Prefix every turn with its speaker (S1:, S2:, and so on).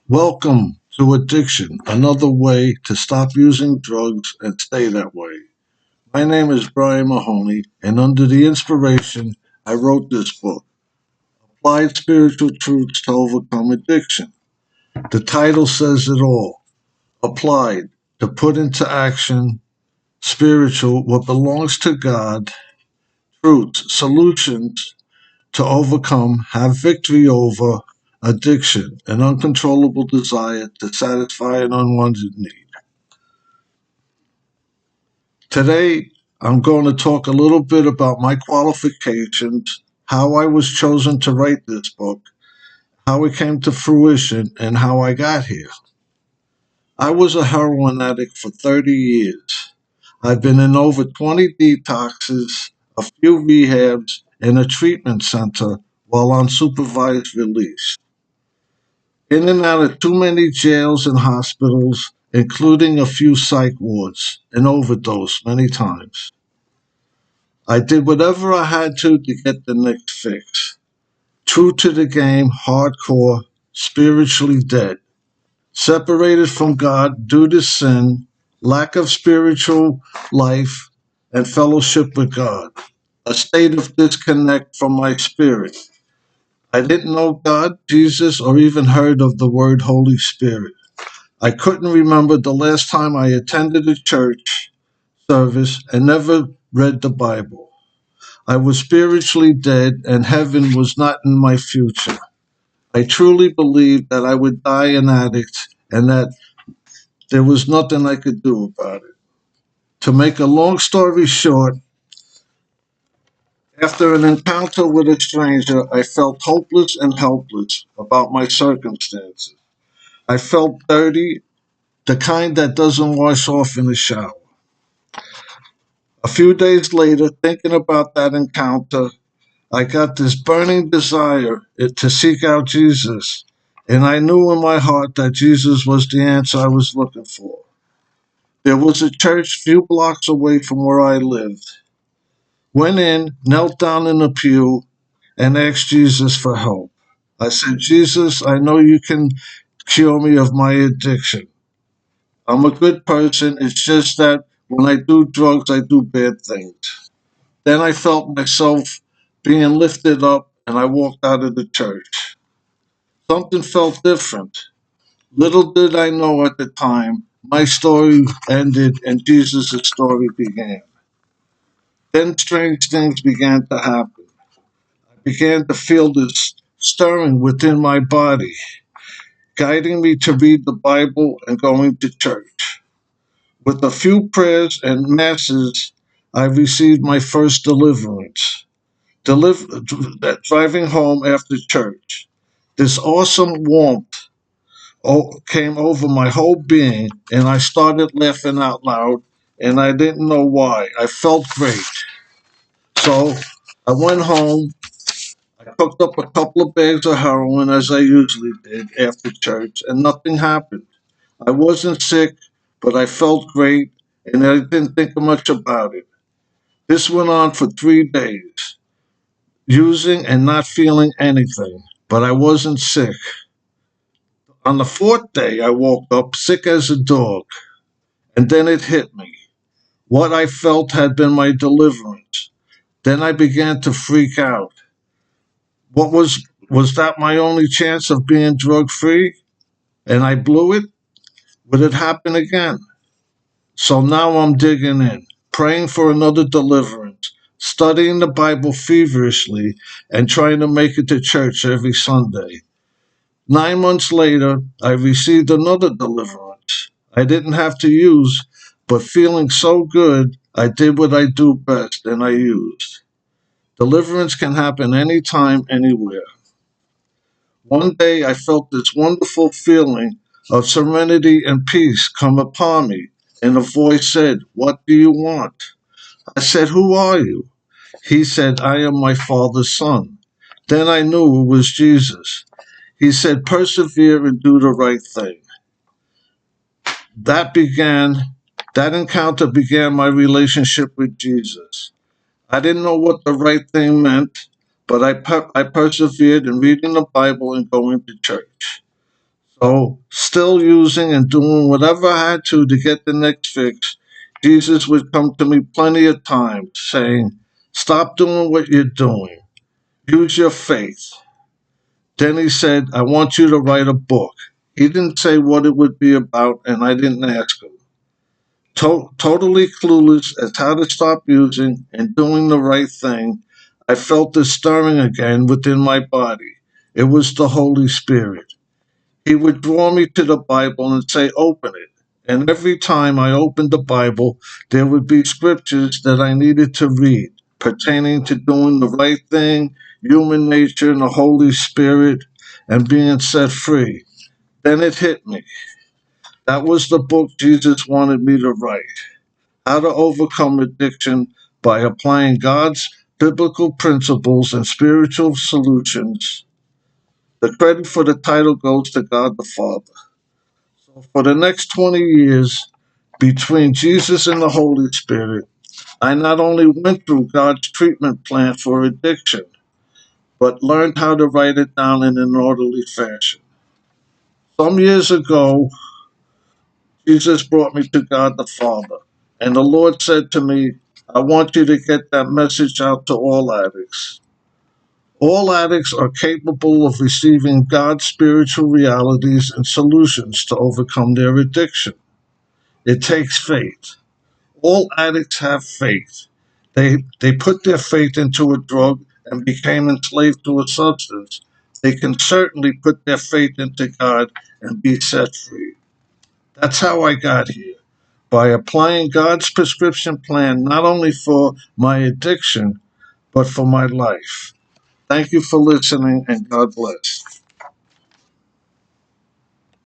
S1: Welcome to Addiction, another way to stop using drugs and stay that way. My name is Brian Mahoney, and under the inspiration, I wrote this book, Applied Spiritual Truths to Overcome Addiction. The title says it all. Applied, to put into action, spiritual, what belongs to God, truths, solutions to overcome, have victory over addiction, an uncontrollable desire to satisfy an unwanted need. Today, I'm going to talk a little bit about my qualifications, how I was chosen to write this book, how it came to fruition, and how I got here. I was a heroin addict for 30 years. I've been in over 20 detoxes, a few rehabs, and a treatment center while on supervised release. In and out of too many jails and hospitals, including a few psych wards, and overdosed many times. I did whatever I had to get the next fix. True to the game, hardcore, spiritually dead. Separated from God due to sin, lack of spiritual life, and fellowship with God. A state of disconnect from my spirit. I didn't know God, Jesus, or even heard of the word Holy Spirit. I couldn't remember the last time I attended a church service and never read the Bible. I was spiritually dead and heaven was not in my future. I truly believed that I would die an addict and that there was nothing I could do about it. To make a long story short, after an encounter with a stranger, I felt hopeless and helpless about my circumstances. I felt dirty, the kind that doesn't wash off in the shower. A few days later, thinking about that encounter, I got this burning desire to seek out Jesus. And I knew in my heart that Jesus was the answer I was looking for. There was a church few blocks away from where I lived. Went in, knelt down in a pew, and asked Jesus for help. I said, Jesus, I know you can cure me of my addiction. I'm a good person. It's just that when I do drugs, I do bad things. Then I felt myself being lifted up and I walked out of the church. Something felt different. Little did I know at the time, my story ended and Jesus' story began. Then strange things began to happen. I began to feel this stirring within my body, guiding me to read the Bible and going to church. With a few prayers and masses, I received my first deliverance. Driving home after church, this awesome warmth came over my whole being, and I started laughing out loud, and I didn't know why. I felt great. So I went home. I cooked up a couple of bags of heroin, as I usually did after church, and nothing happened. I wasn't sick, but I felt great, and I didn't think much about it. This went on for 3 days, using and not feeling anything, but I wasn't sick. On the fourth day, I woke up sick as a dog, and then it hit me. What I felt had been my deliverance. Then I began to freak out. Was that my only chance of being drug free? And I blew it? Would it happen again? So now I'm digging in, praying for another deliverance, studying the Bible feverishly, and trying to make it to church every Sunday. 9 months later, I received another deliverance. I didn't have to use, but feeling so good, I did what I do best, and I used. Deliverance can happen anytime, anywhere. One day I felt this wonderful feeling of serenity and peace come upon me, and a voice said, "What do you want?" I said, "Who are you?" He said, "I am my Father's son." Then I knew it was Jesus. He said, "Persevere and do the right thing." That began, that encounter began my relationship with Jesus. I didn't know what the right thing meant, but I persevered in reading the Bible and going to church. So, still using and doing whatever I had to get the next fix, Jesus would come to me plenty of times saying, "Stop doing what you're doing. Use your faith." Then he said, "I want you to write a book." He didn't say what it would be about, and I didn't ask him. Totally clueless as how to stop using and doing the right thing, I felt this stirring again within my body. It was the Holy Spirit. He would draw me to the Bible and say, "Open it." And every time I opened the Bible, there would be scriptures that I needed to read pertaining to doing the right thing, human nature, and the Holy Spirit, and being set free. Then it hit me. That was the book Jesus wanted me to write: How to Overcome Addiction by Applying God's Biblical Principles and Spiritual Solutions. The credit for the title goes to God the Father. So for the next 20 years, between Jesus and the Holy Spirit, I not only went through God's treatment plan for addiction, but learned how to write it down in an orderly fashion. Some years ago, Jesus brought me to God the Father, and the Lord said to me, "I want you to get that message out to all addicts. All addicts are capable of receiving God's spiritual realities and solutions to overcome their addiction. It takes faith. All addicts have faith. They put their faith into a drug and became enslaved to a substance. They can certainly put their faith into God and be set free." That's how I got here, by applying God's prescription plan not only for my addiction, but for my life. Thank you for listening, and God bless.